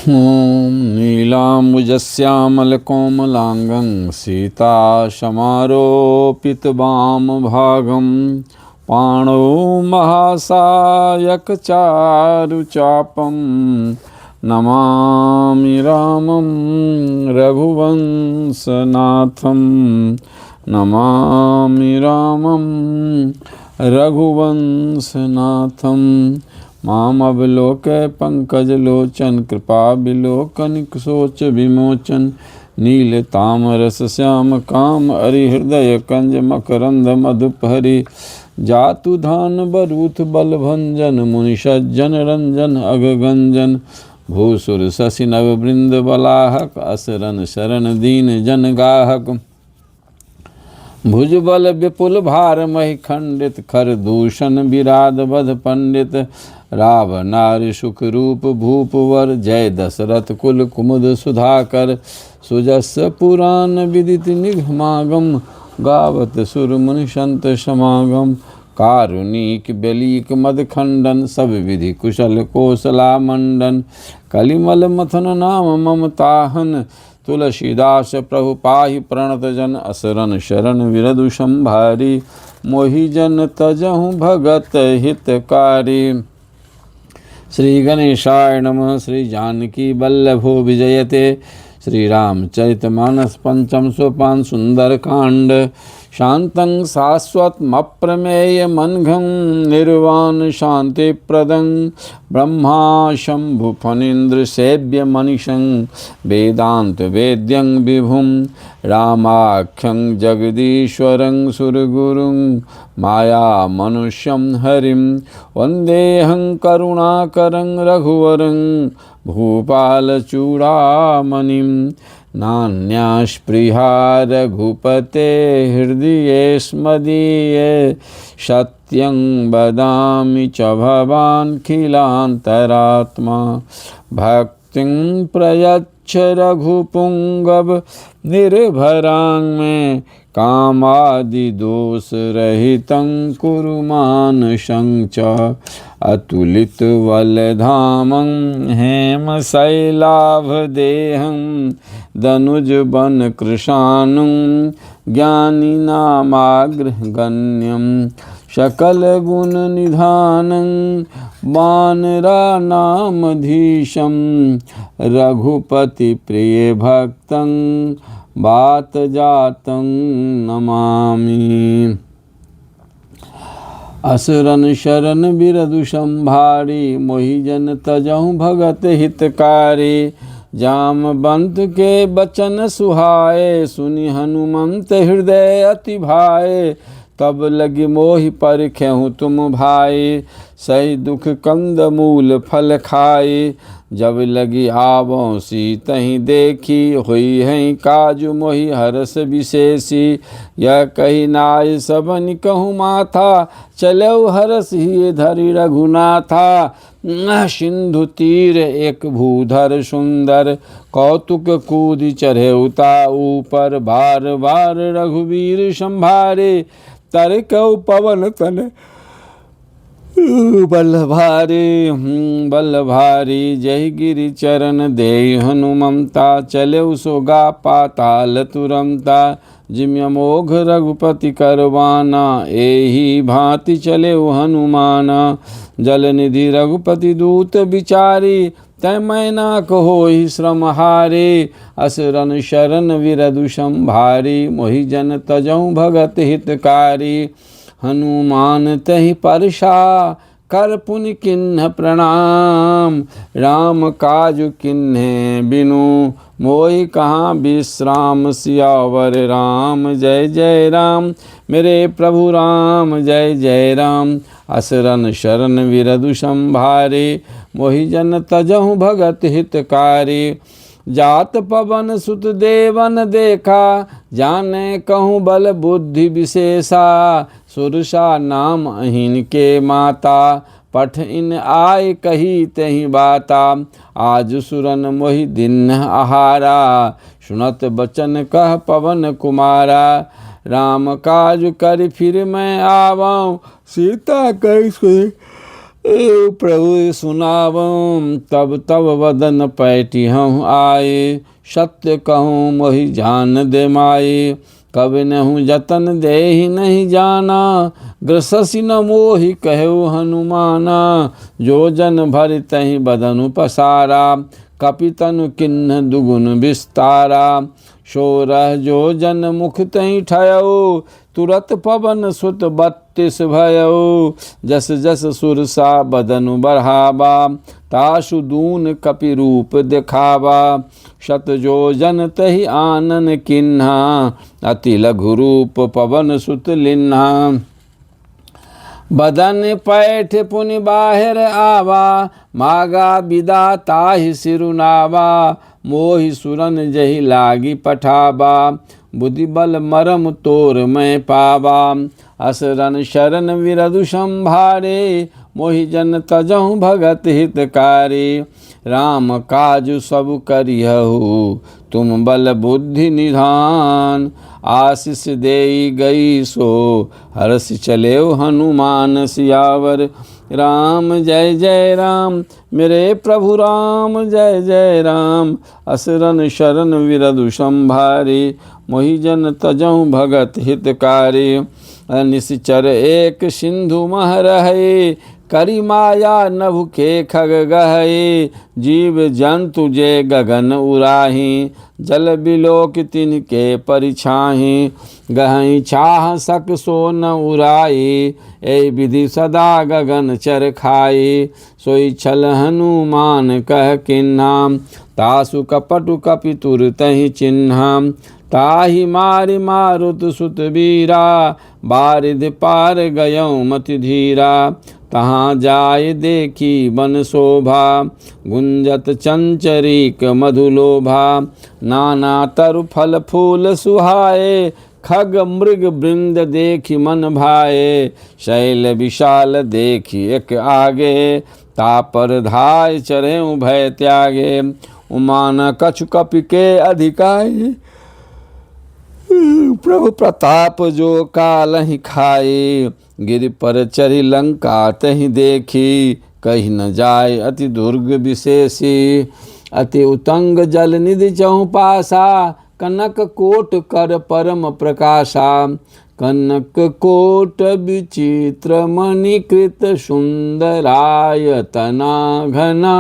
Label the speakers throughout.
Speaker 1: ॐ नीलाम्बुजश्यामलकोमलाङ्गं सीतासमारोपितवामभागं पाणौ महासायकचारुचापं नमामि रामं रघुवंशनाथं नमामि रामं रघुवंशनाथं मामवलोकय पंकजलोचन कृपाविलोकन कुशोच विमोचन नीलतामरस श्याम काम हरिहृदय कंज मकरंद मधुपहरि जातु धान बरूथ बलभंजन मुनिषज्जन रंजन अगगंजन भूसुर शशि नव वृंद बलाहक असरन शरण दीन जन गाहक भुजबल विपुल भार महि खंडित खर दूषण विराध बध पंडित रावनारि सुख रूप भूपवर जय दशरथ कुल कुमुद सुधाकर सुजस पुराण विदित निगमागम गावत सुर मुनि संत समागम कारुणिक बेलीक मद खंडन सब विधि कुशल कोसला मंडन कलिमल मथन नाम ममताहन तुलसीदास प्रभु पाहि प्रणत जन असरन शरण विरदु संभारी मोहि जन तजहु भगत हितकारी। श्री गणेशाय नमः। श्री जानकी वल्लभो विजयते। श्री रामचरितमानस पंचम सोपान सुंदरकांड। शांतं शाश्वतमप्रमेय मनघं निर्वाण शांति प्रदं ब्रह्मा शंभु फणीन्द्र सेव्य मनीषं वेदांत वेद्यं विभुं रामाख्यं जगदीश्वरं सुरगुरुं माया मनुष्यं हरिं वन्देऽहं करुणाकरं रघुवरं भूपालचूडामणिं नान्यास्पृहा रघुपते हृदये स्मदीये सत्यं वदामि च भवान् खिलान्तरात्मा भक्तिं प्रयच्छ रघुपुंगव निर्भरां मे कामादिदोषरहितं कुरु मानसं च अतुलितबलधामं हेमशैलाभदेहं दनुजवन कृशानुं ज्ञानिनामाग्रगण्यं सकलगुणनिधानं वानराणामधीशं रघुपतिप्रियभक्तं वातजातं नमामि। असुरन शरण बिरदु संभारी मोहि जन तजहु भगत हितकारी जामवंत के बचन सुहाए सुनि हनुमंत हृदय अति भाए तब लगी मोहि परखेहु तुम भाई सही दुख कंद मूल फल खाए जब लगी आवों सीतहि देखी हुई है काजु मोहि हरस विशेषी यह कही नाय सबन कहूँ माथा चलो हरस ही धरि रघुनाथा सिंधु तीर एक भूधर सुंदर कौतुक कूद चढ़े उता ऊपर बार बार रघुवीर संभारे तरकौ पवन तन बलभारी जय गिरि चरण दे हनुमंता चले सोगा पाताल तुरंता जिम्य मोघ रघुपति करवाना एही भांति चले हनुमाना जल निधि रघुपति दूत बिचारी तय मैना कहो ही श्रम हारे असुरन शरण विरदु संभारी मोहि जन तजहु भगत हितकारी हनुमान तहि परशा कर पुनि किन्ह प्रणाम राम काजु किन्हे बिनु मोहि कहाँ विश्राम सियावर राम जय जय राम मेरे प्रभु राम जय जय राम असुरन शरण विरदु संभारे मोहि जन तजहु भगत हितकारी जात पवन सुत देवन देखा जाने कहूँ बल बुद्धि विशेषा सुरसा नाम अहिन के माता पठ इन आय कही तही बाता आज सुरन मोहि दिन आहारा सुनत बचन कह पवन कुमारा राम काज कर फिर मैं आवाऊँ सीता कैसे प्रभु सुनावं तब तब वदन पैटी हूँ आए, सत्य कहूँ मोहि जान दे माए। कब नहूँ जतन दे ही नहीं जाना, ग्रससी न मोहि कहु हनुमाना। जो जन भर तहि बदनु पसारा, कपितनु किन्ह दुगुन विस्तारा। सोरह जो जन मुख तहि ठयो, तुरत पवन सुत 32 भयो। जस जस सुरसा बदनु बढ़ावा, तासु दून कपि रूप दिखावा। शत जो जन तहि आनन किन्हा, अति लघु रूप पवन सुत लिन्हा। बदन पैठ पुनि बाहिर आवा, मागा बिदा ताहि सिरुनावा। मोहि सुरन जहि लागी पठावा, बुद्धि बल मरम तोर मैं पावा। असरन शरण विरधु संभारे, मोहि जन तजहु भगत हितकारी। राम काजु सब करिहु, तुम बल बुद्धि निधान। आशीष देई गई सो, हर्ष चलेउ हनुमान सियावर। राम जय जय राम, मेरे प्रभु राम जय जय राम। असरन शरण विरधु संभारे, मोहि जन तजहु भगत हितकारी। निश्चर एक सिंधु मह रहे, करी माया नभु के खग गहे। जीव जंतु जे गगन उराही, जल बिलोक तिनके परिछाही। गहई छाह सक सो न उराई, ए विधि सदा गगन चर खाई। सोई छल हनुमान कह किन्हा, तासु कपटु कपि तुर तहि चिन्हा। ताहि मारि मारुत सुत वीरा, बारिधि पार गयौ मति धीरा। तहाँ जाय देखी वन शोभा, गुंजत चंचरीक मधुलोभा। नाना तरु फल फूल सुहाए, खग मृग वृंद देखी मन भाए। शैल विशाल देखी एक आगे, तापर धाय चरे भय त्यागे। उमान कछु कपि के अधिकाई, प्रभु प्रताप जो कालहि खाए। गिर पर चरी लंका तहि देखी, कही न जाय अति दुर्ग विशेषी। अति उतंग जल निधि चहु पासा, कनक कोट कर परम प्रकाशा। कनक कोट विचित्र मणिकृत, सुंदरायतना घना।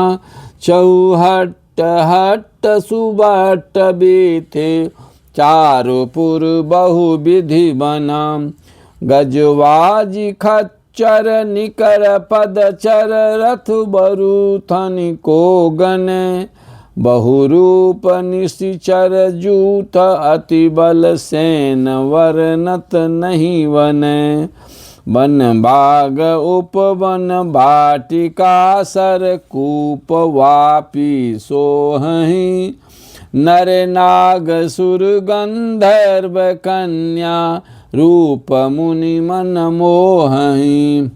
Speaker 1: चौहट हट सुबट बीथे, चारु पुर बहु विधि बना। गजवाजी खच्चर निकर पदचर, रथ बरु थनिको गने। बहुरूप निशिचर जूथ, अति बल सेन वर्णत नहीं वने। वन बाग उपवन बाटिका, सर कूप वापी सोहहि। नर नाग सुर गंधर्व कन्या, रूप मुनि मन मोहहि।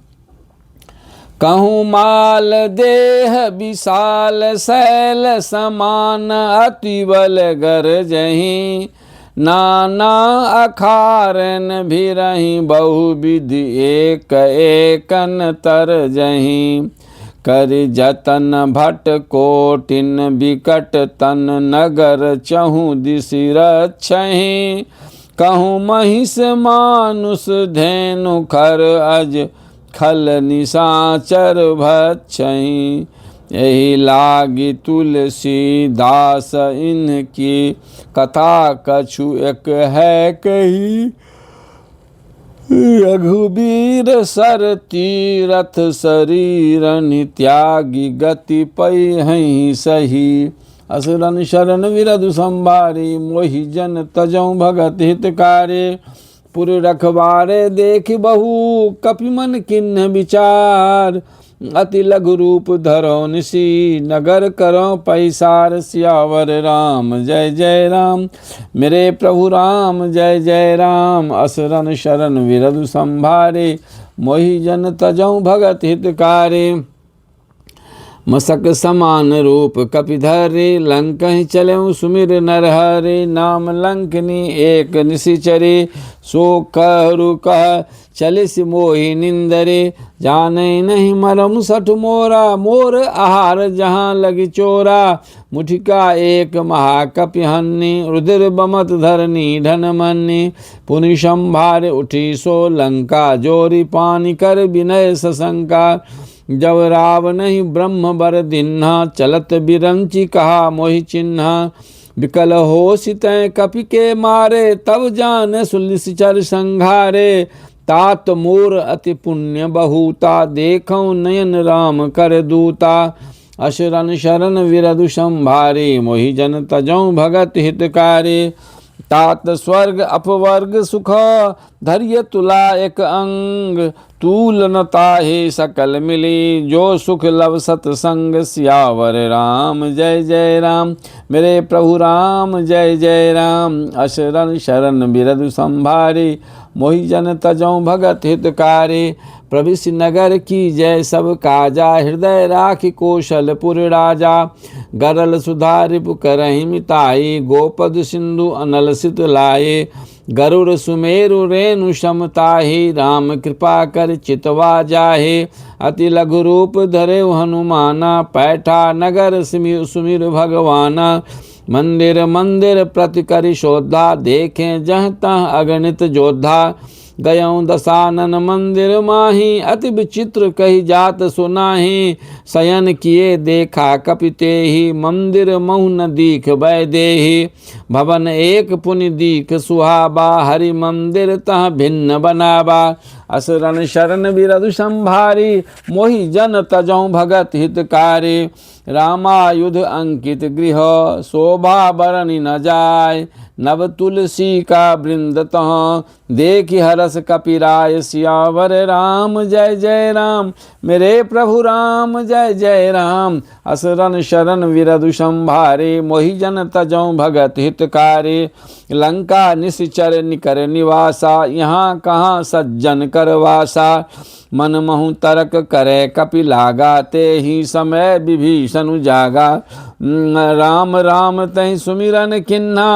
Speaker 1: कहूँ माल देह विशाल, शैल समान अति बल गरजहि। नाना अखारन भिरहि, बहु विधि एक एकन तरजहि। कर जतन भट कोटिन बिकट तन, नगर चहु दिसि रक्षहि। कहूँ महिष मानुष धेनु खर, अज खल निशाचर भक्षहि। यही लागी तुलसी दास, इनकी कथा कछु एक है कही। रघुबीर सर तीरथ शरीर, त्यागी गति पै सही। असुरन शरण विरधु संभारे, मोहि जन तजौ भगत हितकारे। पुर रखवारे देख बहु, कपि मन किन्ह विचार। अति लघु रूप धरो निसी, नगर करो पैसार। सियावर राम जय जय राम, मेरे प्रभु राम जय जय राम। असुरन शरण विरधु संभारे, मोहि जन तजौ भगत हितकारे। मसक समान रूप कपिधरे लंकहि चलऊँ सुमिर नरहरे नाम लंकनी एक निशिचरे सो कहरु कह चलिस मोहि निंदरे जाने नहीं मरम सठ मोरा मोर आहार जहाँ लगी चोरा मुठिका एक महाकपि हन्नी रुधिर बमत धरनी धन मन्नी पुनि संभार उठी सो लंका जोरी पानी कर विनय सशंका जब राव नहीं ब्रह्म बर दिन्हा चलत बिरंची कहा मोहि चिन्हा विकल हो सितय कपि के मारे तब जान सुलिसिचर संघारे तात मोर अति पुण्य बहुता देखऊँ नयन राम कर दूता अशरण शरण विरधु संभारे मोहि जन तजऊँ भगत हितकारी तात स्वर्ग अपवर्ग सुख धैर्य तुला एक अंग तूल न ताहि सकल मिली जो सुख लव सतसंग सियावर राम जय जय राम मेरे प्रभु राम जय जय राम अशरण शरण बिरधु संभारी मोहि जन तजऊँ भगत हितकारी प्रविश नगर की जय सब काजा हृदय राखि कौशलपुर राजा गरल सुधा रिपु करहि मिताई गोपद सिंधु अनल सित लाए गरुड़ सुमेरु रेणु समताहि राम कृपा कर चितवा जाहे अति लघु रूप धरे हनुमाना पैठा नगर सुमिर भगवाना मंदिर मंदिर प्रति करि शोधा देखें जह तह अगणित जोधा गयऊँ दशानन मंदिर माही अति विचित्र कही जात सुनाही शयन किए देखा कपिते ही मंदिर महु न दीख वै देही भवन एक पुनि दीख सुहाबा हरि मंदिर तह भिन्न बनाबा असरण शरण विरधु संभारी मोहि जन तजऊँ भगत हितकारी रामायुध अंकित गृह शोभा बरनि न जाय नव तुलसी का वृंद तहाँ देखि हरस कपिराय सियावर राम जय जय राम मेरे प्रभु राम जय जय राम असरण शरण विरधु संभारे मोहि जन तजऊँ भगत हितकारी लंका निश्चर निकर निवासा यहाँ कहाँ सज्जन करवासा मन महु तरक करे कपि लागा ते ही समय विभीषण जागा राम राम तहि सुमिरन किन्हा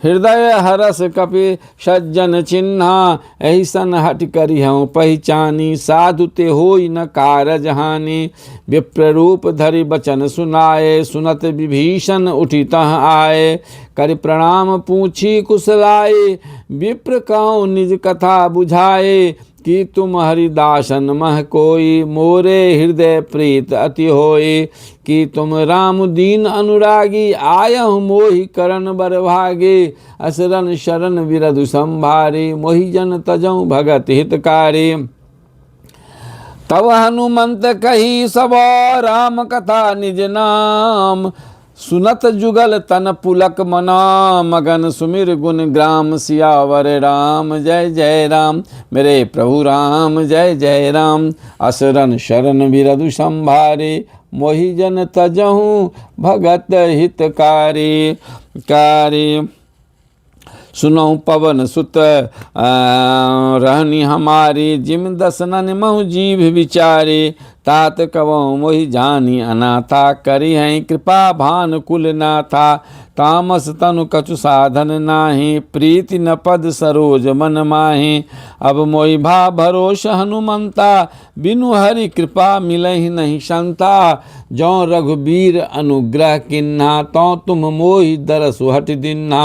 Speaker 1: हृदय हरस कपि सज्जन चिन्हा ऐसन हट करिहऊँ पहचानी साधु ते होई न कारज हानि विप्र रूप धरि बचन सुनाए सुनत विभीषण उठी तह आए कर प्रणाम पूछी कुशलाए विप्र कहूँ निज कथा बुझाए कि तुम हरिदासन मह कोई मोरे हृदय प्रीत अति होई कि तुम राम दीन अनुरागी आयहु मोहि करण बरभागे असरण शरण विरधु संभारी मोहि जन तजऊँ भगत हितकारी तब हनुमंत कही सब राम कथा निज नाम सुनत जुगल तन पुलक मना मगन सुमिर गुण ग्राम सियावर राम जय जय राम मेरे प्रभु राम जय जय राम असरण शरण विरधु संभारे मोहि जन तजहूँ भगत हितकारी कारी सुनौ पवन सुत रहनी हमारी जिम दसनन महु जीव विचारे तात कवों मोहि जानी अनाथा करी हैं कृपा भान कुल नाथा तामस तनु कछु साधन नाही प्रीति न पद सरोज मन माही अब मोहि भा भरोस हनुमंता बिनु हरि कृपा मिलहि नहीं संता जौ रघुबीर अनुग्रह किन्हा तो तुम मोहि दरसु हट दिन्हा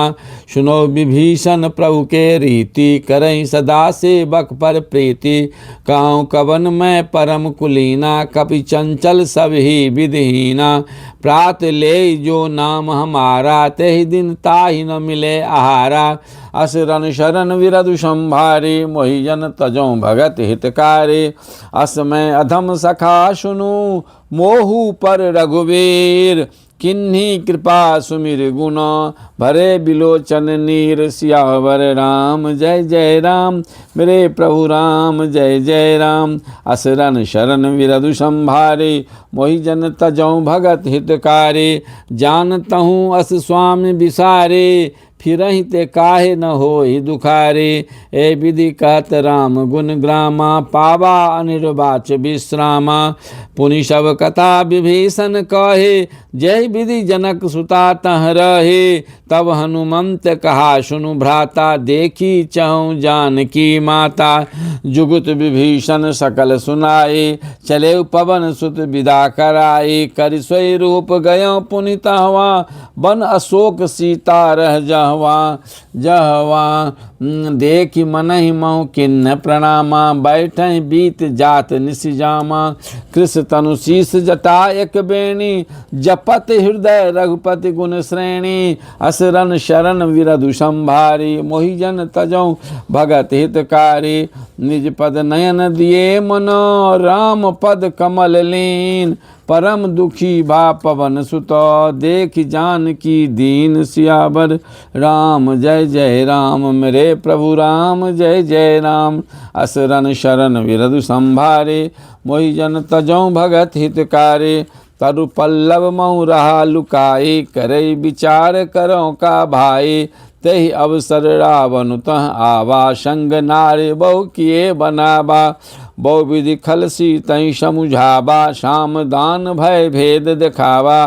Speaker 1: सुनो विभीषण प्रभु के रीति करहि सदा सेवक पर प्रीति कहूँ कवन मैं परम कुलीना कपि चंचल सब ही विधिहीना प्रात ले जो नाम हमारा तेहि दिन ताहि न मिले आहारा असरन शरण विरधु संभारे मोहि जन तजों भगत हितकारी असमय अधम सखा सुनु मोहु पर रघुवीर किन्हीं कृपा सुमिर गुण भरे बिलोचन नीर सियावर राम जय जय राम मेरे प्रभु राम जय जय राम असरन शरण विरधु संभारे मोहि जन तजों भगत हितकारी जानतहूँ अस स्वामी विसारे फिरहि ते काहे न होई दुखारे। ए विधि कहत राम गुण ग्रामा, पावा अनिर्वाच विश्रामा। पुनि सब कथा विभीषण कहे, जय विधि जनक सुता तह रहे। तब हनुमंत कहा सुनु भ्राता, देखी चहु जानकी माता। जुगुत विभीषण सकल सुनाए, चले पवन सुत विदा कराए। कर सोई रूप गयो पुनि तहवा, बन अशोक सीता रह जहवा। जहवा देखि मनहि महु किन्न प्रणामा, बैठहि बीत जात निशिजामा। कृष तनु शीस जटा एक बेणी, जपत हृदय रघुपति गुण श्रेणी। असरन शरण विरधु संभारी, मोहि जन तजौ भगत हितकारी। निज पद नयन दिए मनो, राम पद कमल लीन। परम दुखी भा पवन सुत, देख जानकी दीन सियावर। राम जय जय राम, मेरे प्रभु राम जय जय राम। असरन शरण विरधु संभारे, मोहि जन तजौ भगत हितकारे। तरु पल्लव महु रहा लुकाए, करई विचार करो का भाई। तहि अवसर रावण तह आवा, संग नारे बहु किए बनावा। बहु विधि खलसी तहि समुझावा, शाम दान भय भेद दिखावा।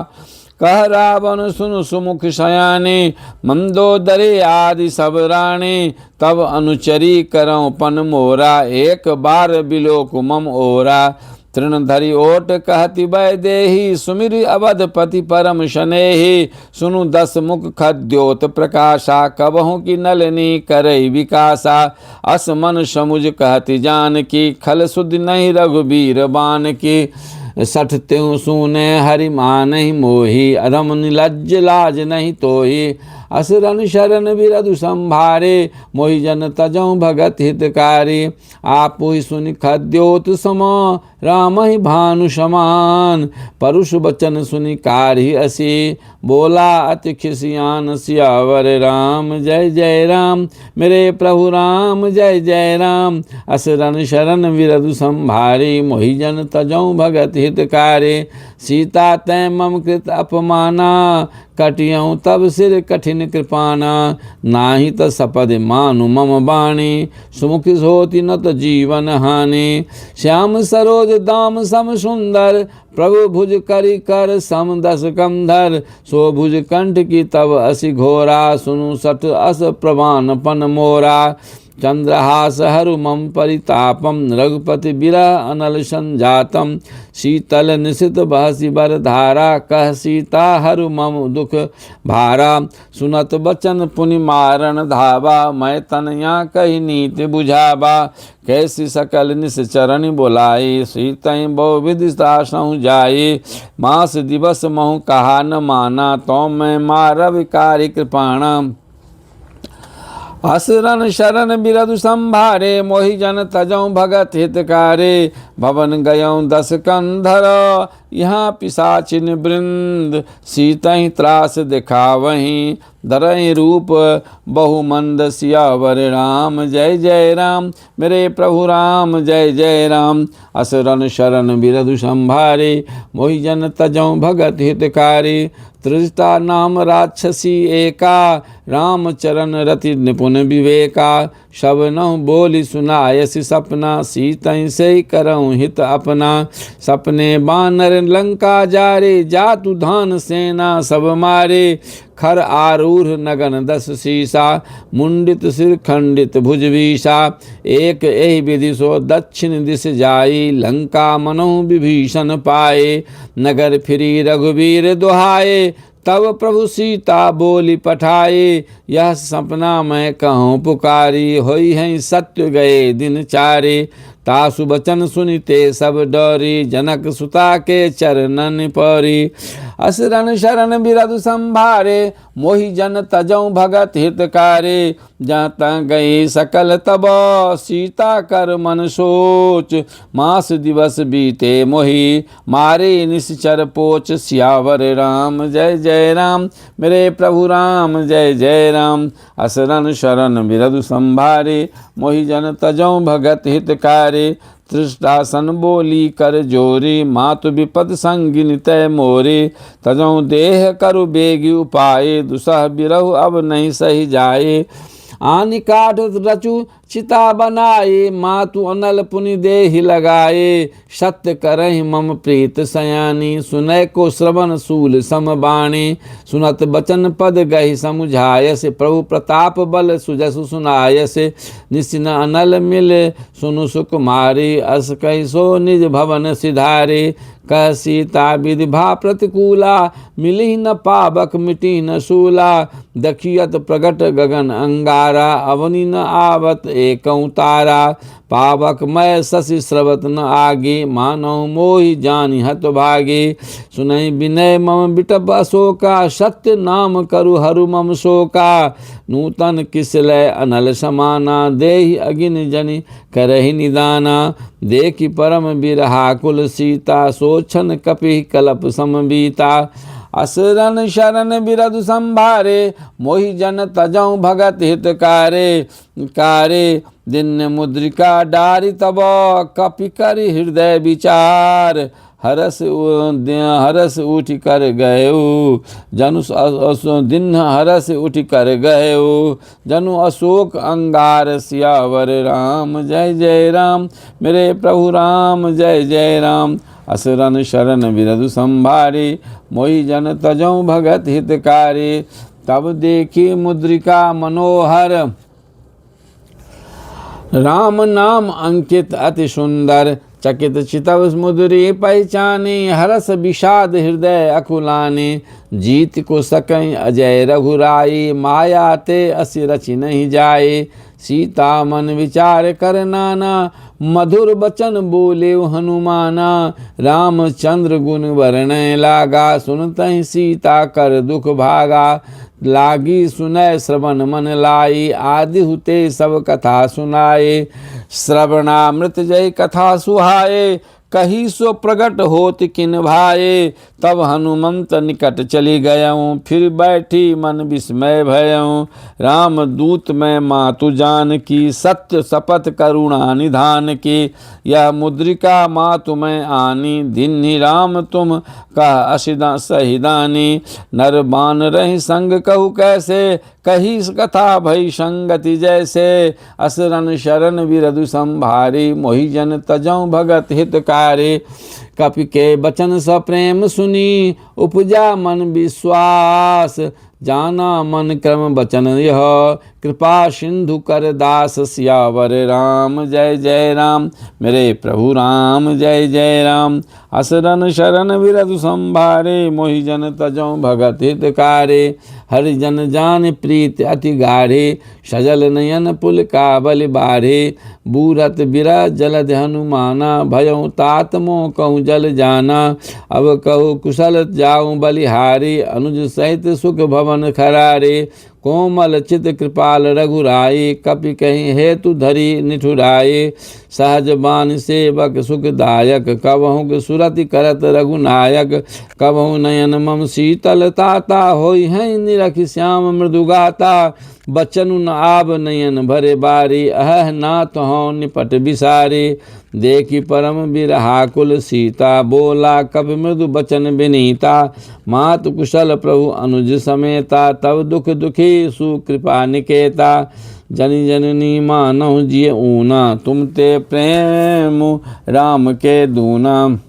Speaker 1: कह रावण सुनु सुमुख सयाने, मंदोदरी आदि सब राणे। तब अनुचरी करौ पन मोरा, एक बार बिलोक मम ओरा। तृण धरि ओट कहति वैदेही, सुमिरि अवधपति परम शनेही। सुनु दस मुख खद्योत प्रकाशा, कबहु की नलनी करई विकासा। अस मन समुझ कहति जानकी, खल सुधि नहीं रघुबीर बान की। सठ त्यों सुने हरि मानहि मोहि, अधम निलज्ज लाज नहीं तोहि। असुरन शरण विरधु संभारे, मोहि जन तजौ भगत हितकारी। आपुहि सुनि खद्योत सम, राम ही भानु समान। परुष बचन सुनि कारहि असी, बोला अति खिसियान सियावर। राम जय जय राम, मेरे प्रभु राम जय जय राम। असुरन शरण विरधु संभारे, मोहि जन तजौ भगत हितकारी। सीता तै मम कृत अपमाना, कटियऊँ तब सिर कठिन कृपाना। नाही त सपद मानु मम बाणी, सुमुख होती न त जीवन हानि। श्याम सरोज दाम सम सुंदर, प्रभु भुज करि कर सम दस कंधर। सो भुज कंठ की तब असी घोरा, सुनु सठ अस प्रवान पन मोरा। चंद्रहास हरु मम परितापम, रघुपति बिरह अनल संजातम। शीतल निशित बहसी बर धारा, कह सीता हरु मम दुख भारा। सुनत बचन पुनि मारण धावा, मैं तनया कही नीति बुझावा। कैसी सकल निश्चरण बोलाई, सीतई बहु विधि तासहु जाई। मास दिवस महु कहा न माना, तो मैं मारव कारी कृपाणा। असुरन शरण बिरधु संभारे, मोहि जन तजौ भगत हितकारे। भवन गयौ दस कंधर, यहाँ पिशाचिन वृंद। सीतहि त्रास दिखावहीं, धरहि रूप बहुमंद सियावर। राम जय जय राम, मेरे प्रभु राम जय जय राम। असुरन शरण बिरधु संभारे, मोहि जन तजौ भगत हितकारी। त्रिजटा नाम राक्षसी एका, राम चरण रति निपुण विवेका। सब नहु बोली सुनायसि सपना, सीतहि से करऊँ हित अपना। सपने बानर लंका जारे, जातु धान सेना सब मारे। खर आरूढ़ नगन दस शीशा, मुंडित सिर खंडित भुज भीषा। एक एहि विधि सो दक्षिण दिश जाई, लंका मनहु विभीषण पाए। नगर फिरी रघुबीर दुहाए, तब प्रभु सीता बोली पठाए। यह सपना मैं कहूँ पुकारी, होई है सत्य गए दिन चारे। तासु बचन सुनिते सब डरी, जनक सुता के चरणन परी। असुरन शरण बिरधु संभारे, मोहि जन तजौ भगत हितकारे। जहाँ तहाँ गई सकल तब, सीता कर मन सोच। मास दिवस बीते मोहि, मारे निश्चर पोच। सियावर राम जय जय राम, मेरे प्रभु राम जय जय राम। असुरन शरण बिरधु संभारे, मोहि जन तजौ भगत हितकारे। तृष्टासन बोली कर जोरी, मातु विपद संगिन तय मोरे। तजौ देह करु बेगी उपाय, दुसह बिरहु अब नहीं सही जाए। आनि काठ रचु चिता बनाए, मातु अनल पुनि देहि लगाए। सत्य करहि मम प्रीत सयानी, सुनय को श्रवण सूल समबाणी। सुनत बचन पद गहि समुझायस, प्रभु प्रताप बल सुजसु सुनायस। निसिन अनल मिले सुनु सुकुमारी, अस कहि सो निज भवन सिधारे। कह सीता विधि भा प्रतिकूला, मिली न पावक मिटी न शूला। दखियत प्रगट गगन अंगारा, अवनि न आवत एकौ तारा। पावक मैं शशि स्रवत न आगे, मानव मोहि जानि हत भागे। सुनहि विनय मम बिटप अशोका, सत्य नाम करु हरु मम शोका। नूतन किसलय अनल समाना, देहि अगिन जनि करहि निदाना। देखि परम बिरहाकुल सीता, सोछन कपि कलप समबीता। असरन शरण बिरधु संभारे, मोहि जन तजौ भगत हितकारे। कारे दिन मुद्रिका डारि तब, कपि करि हृदय विचार। हरस उठि कर गयो जनु दिन, हरस उठि कर गयो जनु अशोक अंगार। सियावर राम जय जय राम, मेरे प्रभु राम जय जय राम। असरन शरण बिरधु संभारे, मोहि जन तजौ भगत हितकारे। तब देखी मुद्रिका मनोहर, राम नाम अंकित अति सुंदर। चकित चितव मुद्री पहचाने, हरस विषाद हृदय अकुलाने। जीत को सकई अजय रघुराई, माया ते असि रचि नहीं जाए। सीता मन विचार कर नाना, मधुर बचन बोले हनुमाना। रामचंद्र गुण वर्णय लागा, सुनतहि सीता कर दुख भागा। लागी सुनय श्रवण मन लाई, आदि हुते सब कथा सुनाए। श्रवणामृत जय कथा सुहाए, कही सो प्रगट होत किन भाए। तब हनुमंत निकट चली गयऊँ, फिर बैठी मन विस्मय भयऊँ। राम दूत मैं मातु जान की, सत्य शपथ करुणा निधान की। यह मुद्रिका मातु मैं आनी, दिन्हि राम तुम कह असिदा सहिदानी। नर बान रहि संग कहु कैसे, कही कथा भई संगति जैसे। असरन शरण बिरधु संभारे, मोहि जन तजौ भगत हितकारे। कपि के बचन सप्रेम सुनी, उपजा मन विश्वास। जाना मन क्रम बचन यह, कृपा सिंधु कर दास। सियावर राम जय जय राम, मेरे प्रभु राम जय जय राम। असरन शरण बिरधु संभारे, मोहि जन तजौ भगत हितकारे। हरिजन जान प्रीत अति गाढ़े, सजल नयन पुल का बल बाढ़े। बूरत बिरह जलध हनुमाना, भयउ तात मोह कहूँ जल जाना। अब कहूँ कुशल जाऊँ बलिहारी, अनुज सहित सुख भवन खरारे। कोमल चित कृपाल रघुराई, कपि कहीं हेतु धरी निठुराए। सहज बान सेवक सुखदायक, कबहु सुरति करत रघुनायक। कबहु नयन मम शीतल ताता, होई हैं निरखि श्याम मृदुगाता। बचनु न आब नयन भरे बारी, अह नाथ हों निपट बिसारे। देखी परम बिरहाकुल सीता, बोला कपि मृदु बचन विनीता। मातु कुशल प्रभु अनुज समेता, तब दुख दुखी सुकृपा निकेता। जनि जननी मानहु जिय ऊना, तुम ते प्रेम राम के दूना।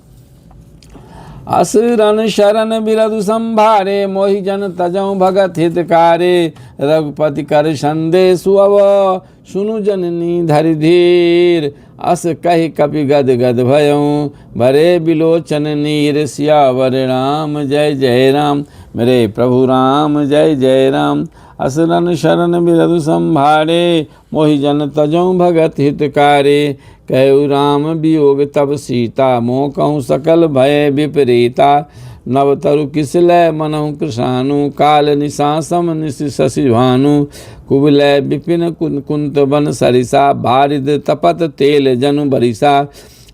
Speaker 1: असुरन शरण बिरधु संभारे, मोहि जन तजौ भगत हितकारे। रघुपति कर संदेशु अब, सुनु जननी धरि धीर। अस कहि कपि गद गद भयऊँ, भरे बिलोचन नीर। सियावर राम जय जय राम, मेरे प्रभु राम जय जय राम। असुरन शरण बिरधु संभारे, मोहि जन तजौ भगत हितकारे। कहु राम वियोग तब सीता, मोह कहूँ सकल भय विपरीता। नव तरु किसलय मनहु कृशानु, काल निशासम निशि शशि भानु। कुबलय विपिन कुंत बन सरिसा, बारिद तपत तेल जनु बरिसा।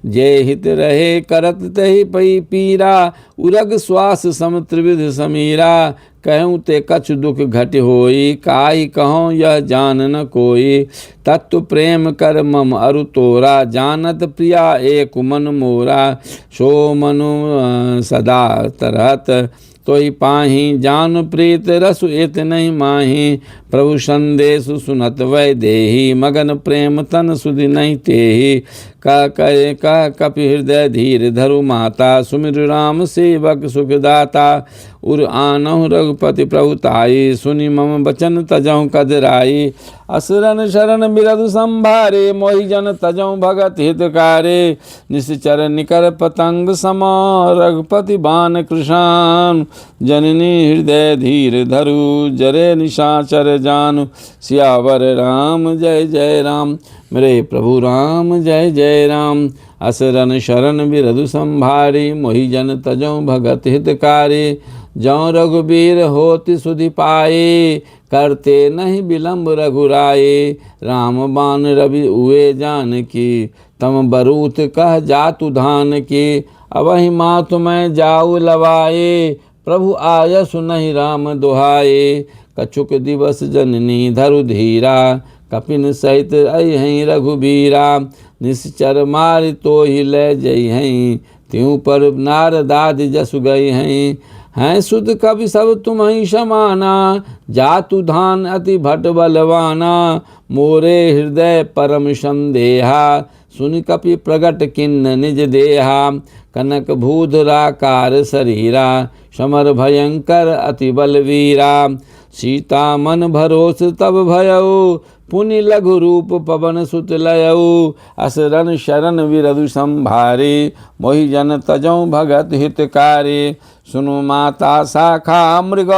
Speaker 1: जे हित रहे करत तहि पई पीरा, उरग श्वास सम त्रिविध समीरा। कहूँ ते कछु दुख घट होई, काई कहूँ यह जान न कोई। तत्व प्रेम कर मम अरु तोरा, जानत प्रिया एक मन मोरा। सो मनु सदा तरहत तोहि पाही, जान प्रीत रसु इत नहीं माही। प्रभु संदेश सुनत वै देही, मगन प्रेम तन सुधि नहीं तेही। का कपि हृदय धीर धरु माता, सुमिर राम सेवक सुखदाता। उर आनहु रघुपति प्रभुताई, सुनि मम बचन तजहु कदराई। असुरन शरण बिरधु संभारे, मोहि जन तजहु भगत हितकारे। निश्चर निकर पतंग समा, रघुपति बान कृशान। जननी हृदय धीर धरु, जरे निशाचर जानु। सियावर राम जय जय राम, मेरे प्रभु राम जय जय राम। असरन शरण बिरधु संभारी, मोहि जन तजहु भगत हितकारी। जौ रघुबीर होति सुधि पाए, करते नहीं विलम्ब रघुराए। राम बान रवि उए जानकी, तम बरूत कह जातु धान की। अबहि मातु मैं जाऊ लवाए, प्रभु आयसु नहीं राम दुहाए। कछुक दिवस जननी धरु धीरा, कपिन सहित अहिं रघुबीरा। निश्चर मारि तो ही ले जई हैं, त्यों पर नारदादि जसु गई हैं सुध कवि सब तुम ही समाना, जातु धान अति भट बलवाना। मोरे हृदय परम संदेहा, सुनि कपि प्रगट किन्न निज देहा। कनक भूधराकार शरीरा, समर भयंकर अति बलवीरा। सीता मन भरोस तब भयऊ, पुनि लघु रूप पवन सुत लयऊ। असरन शरण विरधु संभारे, मोहि जन तजौ भगत हितकारी। सुनु माता शाखा मृग,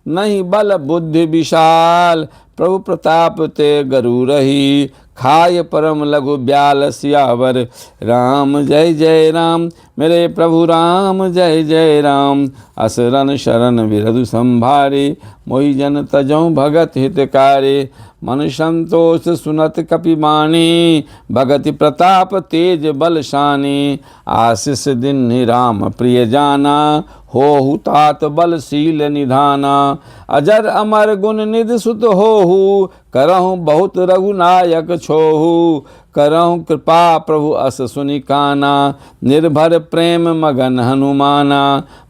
Speaker 1: नहीं बल बुद्धि विशाल। प्रभु प्रताप ते गरु रही, खाय परम लघु ब्याल। सियावर राम जय जय राम, मेरे प्रभु राम जय जय राम। असरन शरण विरधु संभारे, मोहि जन तजौ भगत हितकारी। मन संतोष सुनत कपि बानी, भगति प्रताप तेज बलशानी। आशीष दिन राम प्रिय जाना, होहु तात बलशील निधाना। अजर अमर गुण निधि सुत होहु, करहु बहुत रघुनायक छोहु। करहु कृपा प्रभु अस सुनि काना, निर्भर प्रेम मगन हनुमाना।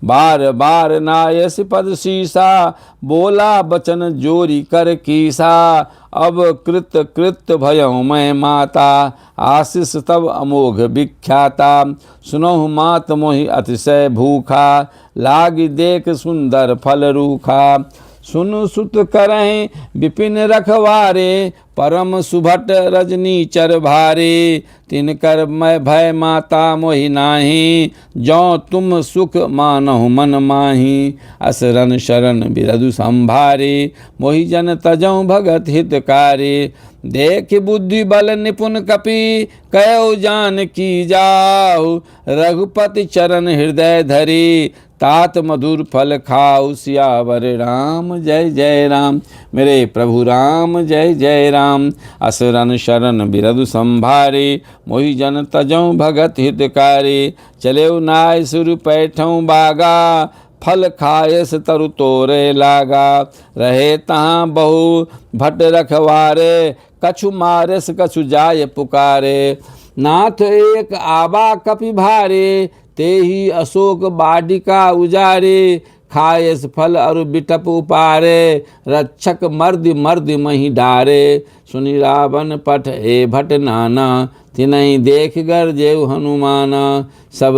Speaker 1: बार बार नायस पद सीसा, बोला बचन जोरी कर कीसा। अब कृत कृत भयउ मैं माता, आशीष तब अमोघ विख्याता। सुनहु मात मोहि अतिशय भूखा, लागी देख सुंदर फल रूखा। सुनु सुत करहीं विपिन रखवारे, परम सुभट रजनी चर भारे। तिनकर मैं भय माता मोहि नाही, जौ तुम सुख मानहु मन माही। असरन शरण बिरधु संभारे, मोहि जन तजौ भगत हितकारी। देख बुद्धि बल निपुण कपि, कयो जान की जाऊ। रघुपति चरण हृदय धरी, तात मधुर फल खाऊ। सियावर राम जय जय राम, मेरे प्रभु राम जय जय राम। असरन शरण बिरधु संभारे, मोहि जन तजौ भगत हितकारी। चलेउ नाय सुर पैठौ बागा, फल खायस तरु तोरे लागा। रहे तहाँ बहु भट रखवारे, कछु मारस कछु जाय पुकारे। नाथ एक आबा कपि भारे, तेहि अशोक बाटिका उजारे। खायस फल अरु बिटप उपारे, रक्षक मर्दि मर्दि मही डारे। सुनि रावण पठ ए भट नाना, तिनहि देख गर जेउ हनुमाना। सब